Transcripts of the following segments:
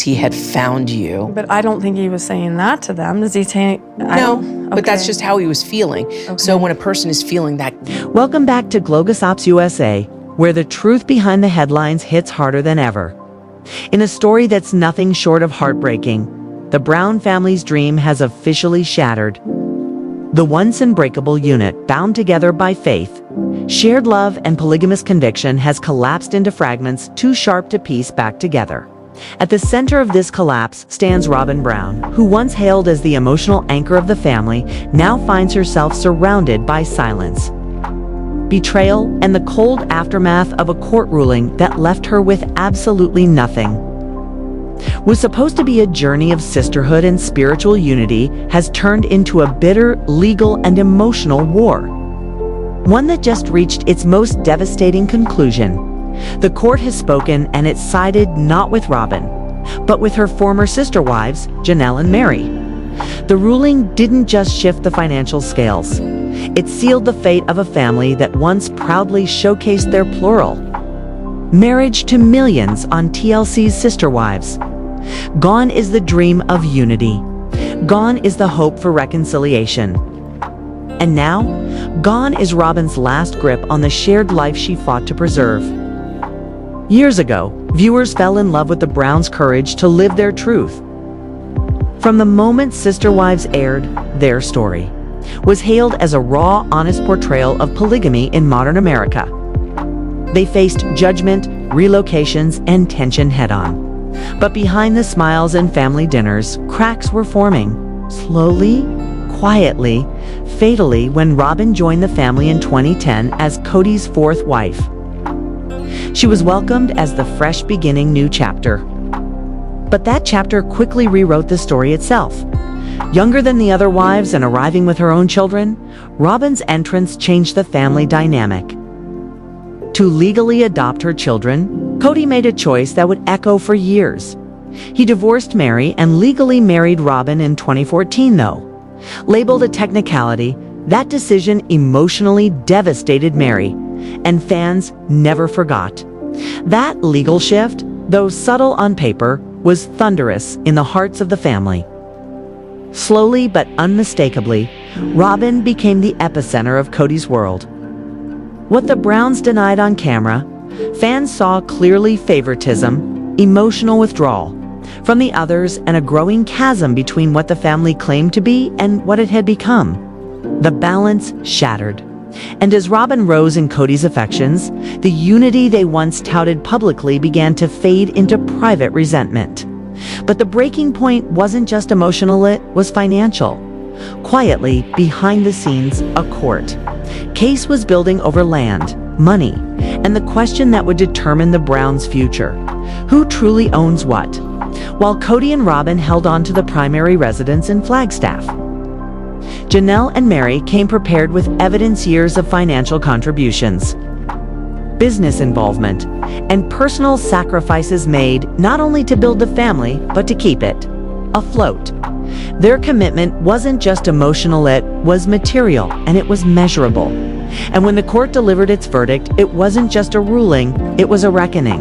he had found you. But I don't think he was saying that to them. Does he say? No, but that's just how he was feeling. Okay. So when a person is feeling that. Welcome back to GlowGossips USA, where the truth behind the headlines hits harder than ever. In a story that's nothing short of heartbreaking, the Brown family's dream has officially shattered. The once unbreakable unit, bound together by faith, shared love, and polygamous conviction, has collapsed into fragments too sharp to piece back together. At the center of this collapse stands Robyn Brown, who once hailed as the emotional anchor of the family, now finds herself surrounded by silence, betrayal, and the cold aftermath of a court ruling that left her with absolutely nothing. Was supposed to be a journey of sisterhood and spiritual unity has turned into a bitter, legal, and emotional war. One that just reached its most devastating conclusion. The court has spoken, and it sided not with Robyn, but with her former sister wives, Janelle and Meri. The ruling didn't just shift the financial scales. It sealed the fate of a family that once proudly showcased their plural marriage to millions on TLC's Sister Wives. Gone is the dream of unity. Gone is the hope for reconciliation. And now, gone is Robyn's last grip on the shared life she fought to preserve. Years ago, viewers fell in love with the Browns' courage to live their truth. From the moment Sister Wives aired, their story was hailed as a raw, honest portrayal of polygamy in modern America. They faced judgment, relocations, and tension head-on. But behind the smiles and family dinners, cracks were forming. Slowly, quietly, fatally, when Robyn joined the family in 2010 as Kody's fourth wife. She was welcomed as the fresh beginning new chapter. But that chapter quickly rewrote the story itself. Younger than the other wives and arriving with her own children, Robyn's entrance changed the family dynamic. To legally adopt her children, Kody made a choice that would echo for years. He divorced Meri and legally married Robyn in 2014, though. Labeled a technicality, that decision emotionally devastated Meri, and fans never forgot. That legal shift, though subtle on paper, was thunderous in the hearts of the family. Slowly but unmistakably, Robyn became the epicenter of Kody's world. What the Browns denied on camera, fans saw clearly: favoritism, emotional withdrawal from the others, and a growing chasm between what the family claimed to be and what it had become. The balance shattered. And as Robyn rose in Kody's affections, the unity they once touted publicly began to fade into private resentment. But the breaking point wasn't just emotional, it was financial. Quietly, behind the scenes, a court case was building over land, money, and the question that would determine the Browns' future. Who truly owns what? While Kody and Robyn held on to the primary residence in Flagstaff, Janelle and Meri came prepared with evidence: years of financial contributions, business involvement, and personal sacrifices made not only to build the family, but to keep it afloat. Their commitment wasn't just emotional, it was material, and it was measurable. And when the court delivered its verdict, it wasn't just a ruling, it was a reckoning.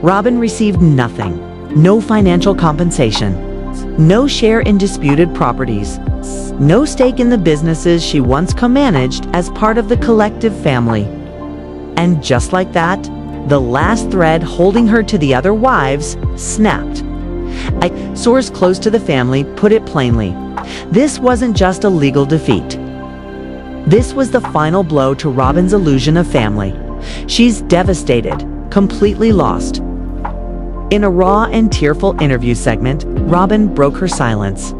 Robyn received nothing: no financial compensation, no share in disputed properties, no stake in the businesses she once co-managed as part of the collective family. And just like that, the last thread holding her to the other wives snapped. A source close to the family put it plainly: this wasn't just a legal defeat. This was the final blow to Robyn's illusion of family. She's devastated, completely lost. In a raw and tearful interview segment, Robyn broke her silence.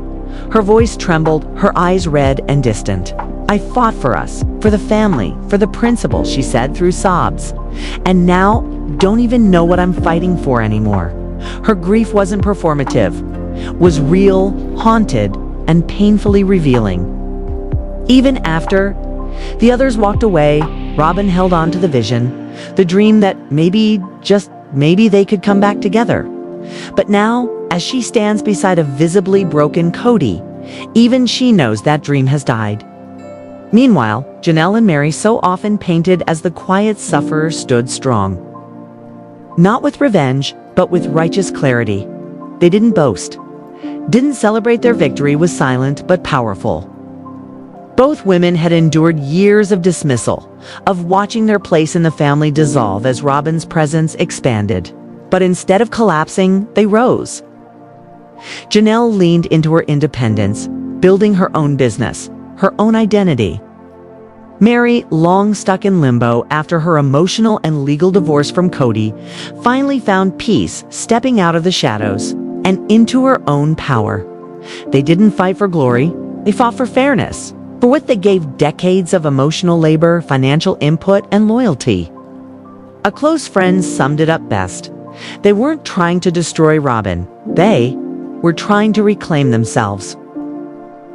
Her voice trembled, her eyes red and distant. "I fought for us, for the family, for the principle," she said through sobs. "And now, don't even know what I'm fighting for anymore." Her grief wasn't performative, was real, haunted, and painfully revealing. Even after the others walked away, Robyn held on to the vision, the dream that maybe, just maybe, they could come back together. But now, as she stands beside a visibly broken Kody, even she knows that dream has died. Meanwhile, Janelle and Meri, so often painted as the quiet sufferer, stood strong. Not with revenge, but with righteous clarity. They didn't boast, didn't celebrate their victory, was silent but powerful. Both women had endured years of dismissal, of watching their place in the family dissolve as Robyn's presence expanded. But instead of collapsing, they rose. Janelle leaned into her independence, building her own business, her own identity. Meri, long stuck in limbo after her emotional and legal divorce from Kody, finally found peace, stepping out of the shadows and into her own power. They didn't fight for glory, they fought for fairness, for what they gave decades of emotional labor, financial input, and loyalty. A close friend summed it up best. They weren't trying to destroy Robyn, they were trying to reclaim themselves.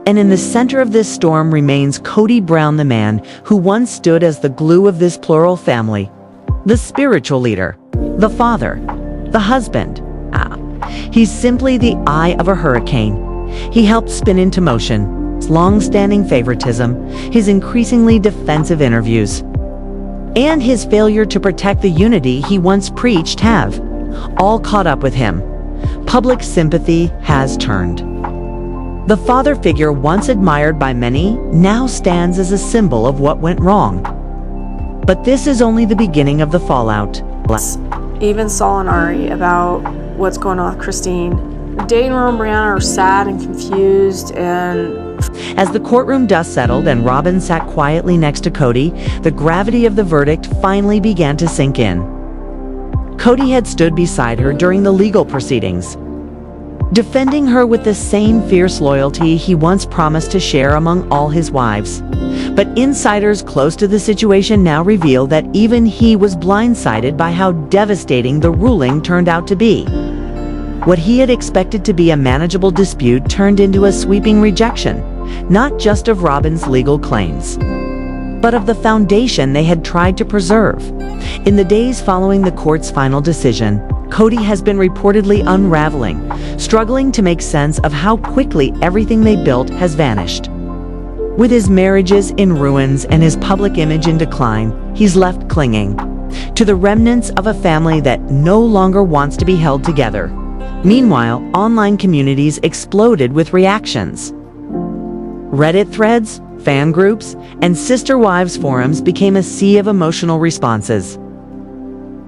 And in the center of this storm remains Kody Brown, the man who once stood as the glue of this plural family, the spiritual leader, the father, the husband. He's simply the eye of a hurricane. He helped spin into motion his long-standing favoritism, his increasingly defensive interviews, and his failure to protect the unity he once preached have all caught up with him. Public sympathy has turned. The father figure, once admired by many, now stands as a symbol of what went wrong. But this is only the beginning of the fallout. Even Saul and Ari about what's going on with Christine. Daniel and Brianna are sad and confused, and as the courtroom dust settled and Robyn sat quietly next to Kody, the gravity of the verdict finally began to sink in. Kody had stood beside her during the legal proceedings, defending her with the same fierce loyalty he once promised to share among all his wives. But insiders close to the situation now reveal that even he was blindsided by how devastating the ruling turned out to be. What he had expected to be a manageable dispute turned into a sweeping rejection, not just of Robyn's legal claims, but of the foundation they had tried to preserve. In the days following the court's final decision, Kody has been reportedly unraveling, struggling to make sense of how quickly everything they built has vanished. With his marriages in ruins and his public image in decline, he's left clinging to the remnants of a family that no longer wants to be held together. Meanwhile, online communities exploded with reactions. Reddit threads, fan groups, and sister wives forums became a sea of emotional responses.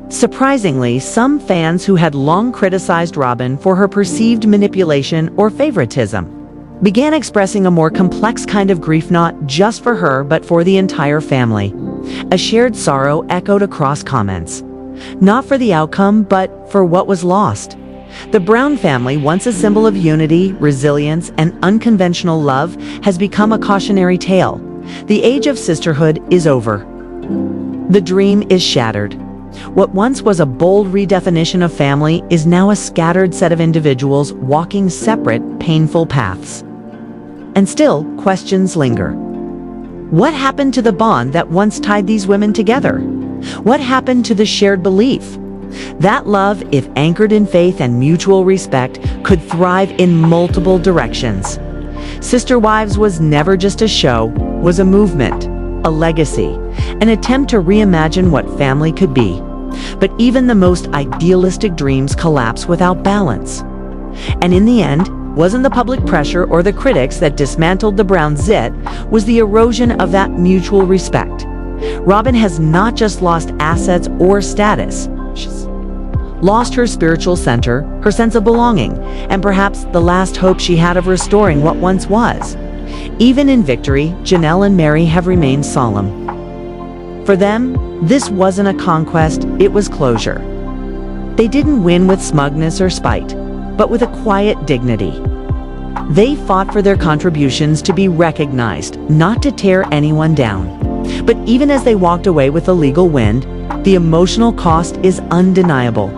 Surprisingly, some fans who had long criticized Robyn for her perceived manipulation or favoritism began expressing a more complex kind of grief, not just for her but for the entire family. A shared sorrow echoed across comments, not for the outcome but for what was lost. The Brown family, once a symbol of unity, resilience, and unconventional love, has become a cautionary tale. The age of sisterhood is over. The dream is shattered. What once was a bold redefinition of family is now a scattered set of individuals walking separate, painful paths. And still, questions linger. What happened to the bond that once tied these women together? What happened to the shared belief that love, if anchored in faith and mutual respect, could thrive in multiple directions? Sister Wives was never just a show, was a movement, a legacy, an attempt to reimagine what family could be. But even the most idealistic dreams collapse without balance. And in the end, wasn't the public pressure or the critics that dismantled the Brown zit, was the erosion of that mutual respect. Robyn has not just lost assets or status, she's lost her spiritual center, her sense of belonging, and perhaps the last hope she had of restoring what once was. Even in victory, Janelle and Meri have remained solemn. For them, this wasn't a conquest, it was closure. They didn't win with smugness or spite, but with a quiet dignity. They fought for their contributions to be recognized, not to tear anyone down. But even as they walked away with the legal wind, the emotional cost is undeniable.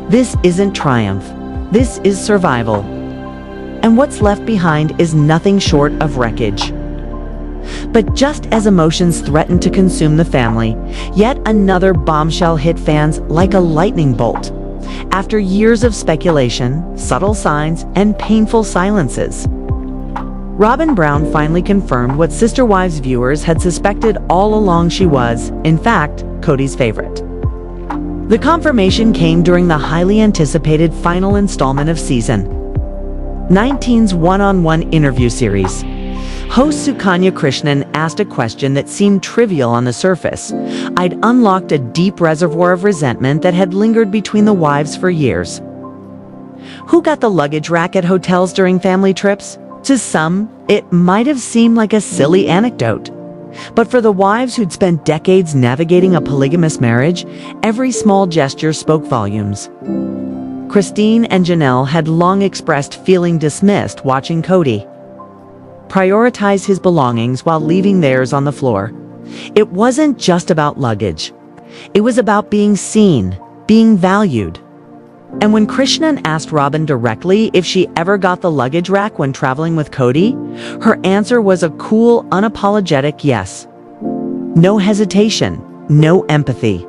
This isn't triumph, this is survival. And what's left behind is nothing short of wreckage. But just as emotions threatened to consume the family, yet another bombshell hit fans like a lightning bolt. After years of speculation, subtle signs, and painful silences, Robyn Brown finally confirmed what Sister Wives viewers had suspected all along: she was, in fact, Kody's favorite. The confirmation came during the highly anticipated final installment of Season 19's one-on-one interview series. Host Sukanya Krishnan asked a question that seemed trivial on the surface. I'd unlocked a deep reservoir of resentment that had lingered between the wives for years. Who got the luggage rack at hotels during family trips? To some, it might have seemed like a silly anecdote. But for the wives who'd spent decades navigating a polygamous marriage, every small gesture spoke volumes. Christine and Janelle had long expressed feeling dismissed watching Kody prioritize his belongings while leaving theirs on the floor. It wasn't just about luggage. It was about being seen, being valued. And when Krishnan asked Robyn directly if she ever got the luggage rack when traveling with Kody, her answer was a cool, unapologetic yes. No hesitation, no empathy,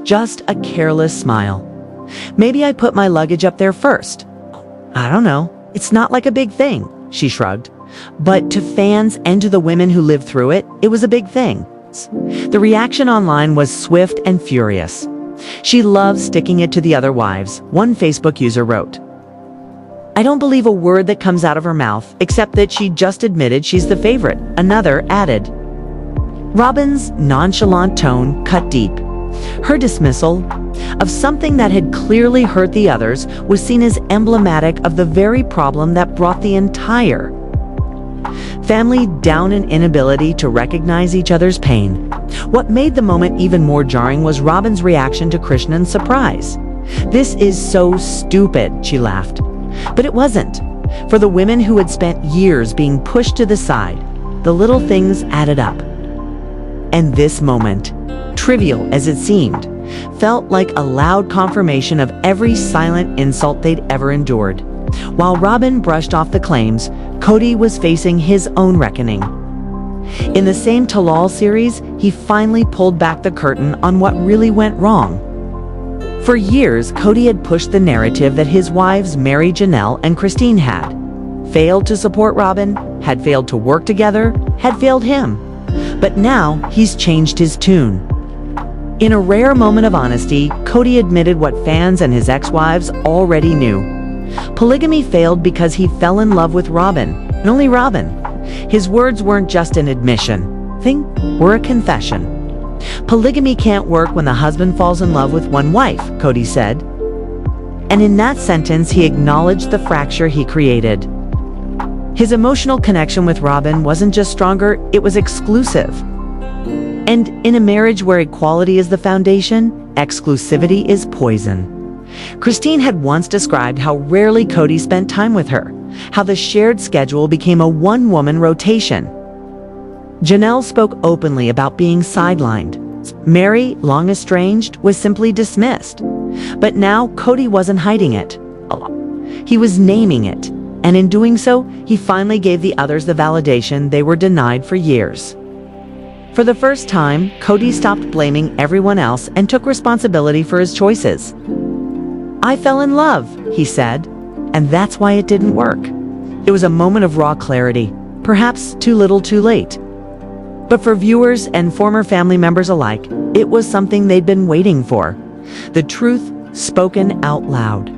just a careless smile. Maybe I put my luggage up there first. I don't know. It's not like a big thing, she shrugged. But to fans and to the women who lived through it, it was a big thing. The reaction online was swift and furious. She loves sticking it to the other wives, one Facebook user wrote. I don't believe a word that comes out of her mouth, except that she just admitted she's the favorite, another added. Robyn's nonchalant tone cut deep. Her dismissal of something that had clearly hurt the others was seen as emblematic of the very problem that brought the entire family down, an inability to recognize each other's pain. What made the moment even more jarring was Robyn's reaction to Krishnan's surprise. This is so stupid, she laughed. But it wasn't. For the women who had spent years being pushed to the side, the little things added up. And this moment, trivial as it seemed, felt like a loud confirmation of every silent insult they'd ever endured. While Robyn brushed off the claims, Kody was facing his own reckoning. In the same Talal series, he finally pulled back the curtain on what really went wrong. For years, Kody had pushed the narrative that his wives Meri, Janelle, and Christine had failed to support Robyn, had failed to work together, had failed him. But now, he's changed his tune. In a rare moment of honesty, Kody admitted what fans and his ex-wives already knew. Polygamy failed because he fell in love with Robyn, and only Robyn. His words weren't just an admission. They were a confession. Polygamy can't work when the husband falls in love with one wife, Kody said. And in that sentence, he acknowledged the fracture he created. His emotional connection with Robyn wasn't just stronger, it was exclusive. And in a marriage where equality is the foundation, exclusivity is poison. Christine had once described how rarely Kody spent time with her, how the shared schedule became a one-woman rotation. Janelle spoke openly about being sidelined. Meri, long estranged, was simply dismissed. But now Kody wasn't hiding it. He was naming it, and in doing so, he finally gave the others the validation they were denied for years. For the first time, Kody stopped blaming everyone else and took responsibility for his choices. I fell in love, he said, and that's why it didn't work. It was a moment of raw clarity, perhaps too little too late. But for viewers and former family members alike, it was something they'd been waiting for. The truth spoken out loud.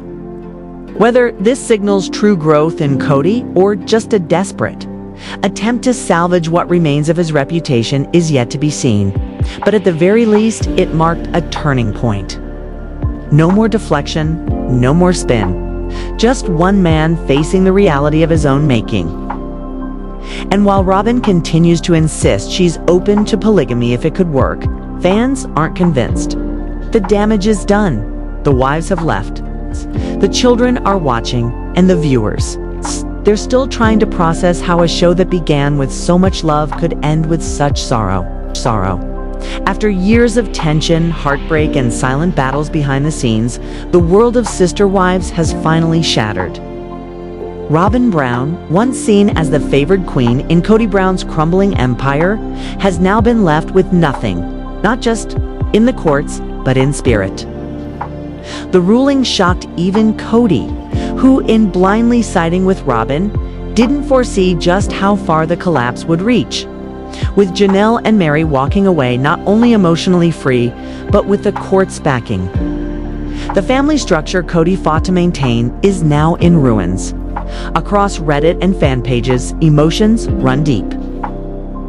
Whether this signals true growth in Kody or just a desperate attempt to salvage what remains of his reputation is yet to be seen. But at the very least, it marked a turning point. No more deflection, no more spin. Just one man facing the reality of his own making. And while Robyn continues to insist she's open to polygamy if it could work, fans aren't convinced. The damage is done. The wives have left. The children are watching, and the viewers. They're still trying to process how a show that began with so much love could end with such sorrow. After years of tension, heartbreak, and silent battles behind the scenes, the world of sister wives has finally shattered. Robyn Brown, once seen as the favored queen in Kody Brown's crumbling empire, has now been left with nothing, not just in the courts, but in spirit. The ruling shocked even Kody, who, in blindly siding with Robyn, didn't foresee just how far the collapse would reach. With Janelle and Meri walking away not only emotionally free, but with the court's backing. The family structure Kody fought to maintain is now in ruins. Across Reddit and fan pages, emotions run deep.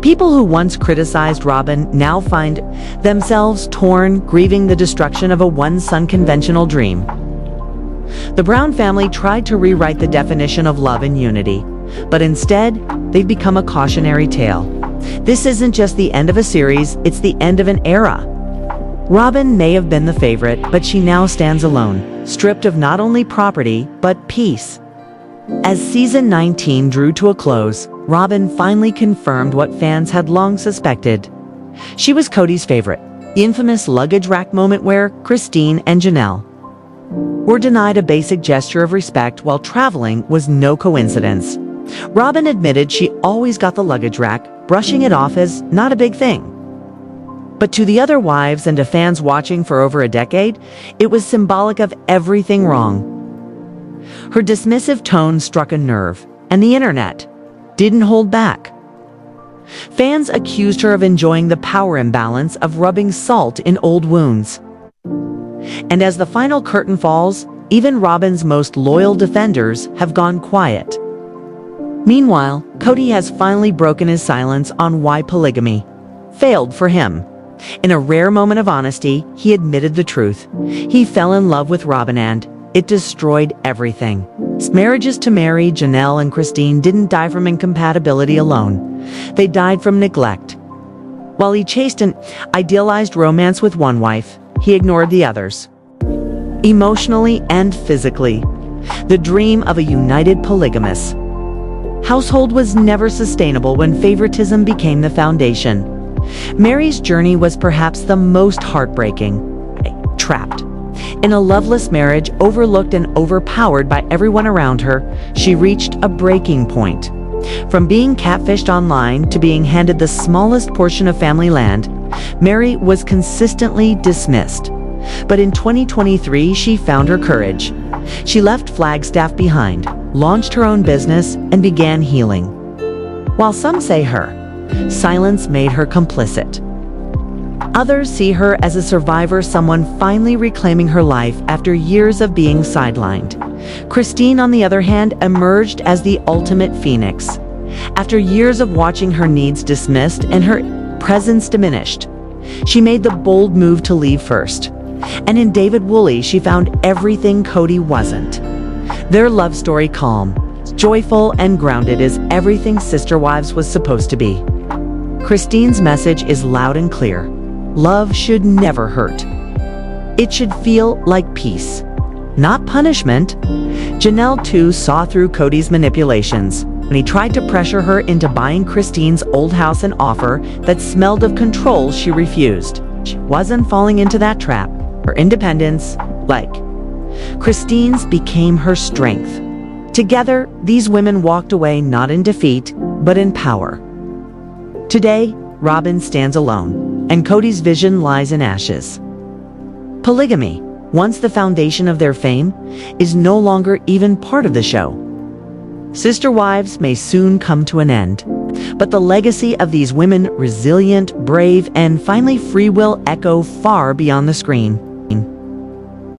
People who once criticized Robyn now find themselves torn, grieving the destruction of a one-son conventional dream. The Brown family tried to rewrite the definition of love and unity, but instead, they've become a cautionary tale. This isn't just the end of a series, it's the end of an era. Robyn may have been the favorite, but she now stands alone, stripped of not only property, but peace. As season 19 drew to a close, Robyn finally confirmed what fans had long suspected. She was Kody's favorite, the infamous luggage rack moment where Christine and Janelle were denied a basic gesture of respect while traveling was no coincidence. Robyn admitted she always got the luggage rack, brushing it off as not a big thing. But to the other wives and to fans watching for over a decade, it was symbolic of everything wrong. Her dismissive tone struck a nerve, and the internet didn't hold back. Fans accused her of enjoying the power imbalance of rubbing salt in old wounds. And as the final curtain falls, even Robyn's most loyal defenders have gone quiet. Meanwhile, Kody has finally broken his silence on why polygamy failed for him. In a rare moment of honesty, he admitted the truth. He fell in love with Robyn and it destroyed everything. Marriages to Meri, Janelle, and Christine didn't die from incompatibility alone. They died from neglect. While he chased an idealized romance with one wife, he ignored the others. Emotionally and physically, the dream of a united polygamous household was never sustainable when favoritism became the foundation. Meri's journey was perhaps the most heartbreaking. Trapped in a loveless marriage, overlooked and overpowered by everyone around her, she reached a breaking point. From being catfished online to being handed the smallest portion of family land, Meri was consistently dismissed. But in 2023, she found her courage. She left Flagstaff behind, launched her own business, and began healing. While some say her silence made her complicit, others see her as a survivor, someone finally reclaiming her life after years of being sidelined. Christine, on the other hand, emerged as the ultimate phoenix. After years of watching her needs dismissed and her presence diminished, she made the bold move to leave first. And in David Woolley, she found everything Kody wasn't. Their love story calm, joyful, and grounded is everything Sister Wives was supposed to be. Christine's message is loud and clear. Love should never hurt. It should feel like peace, not punishment. Janelle, too, saw through Kody's manipulations. When he tried to pressure her into buying Christine's old house and offer that smelled of control, she refused. She wasn't falling into that trap. Her independence, like Christine's, became her strength. Together, these women walked away not in defeat, but in power. Today, Robyn stands alone, and Kody's vision lies in ashes. Polygamy, once the foundation of their fame, is no longer even part of the show. Sister Wives may soon come to an end, but the legacy of these women, resilient, brave, and finally free will, echo far beyond the screen.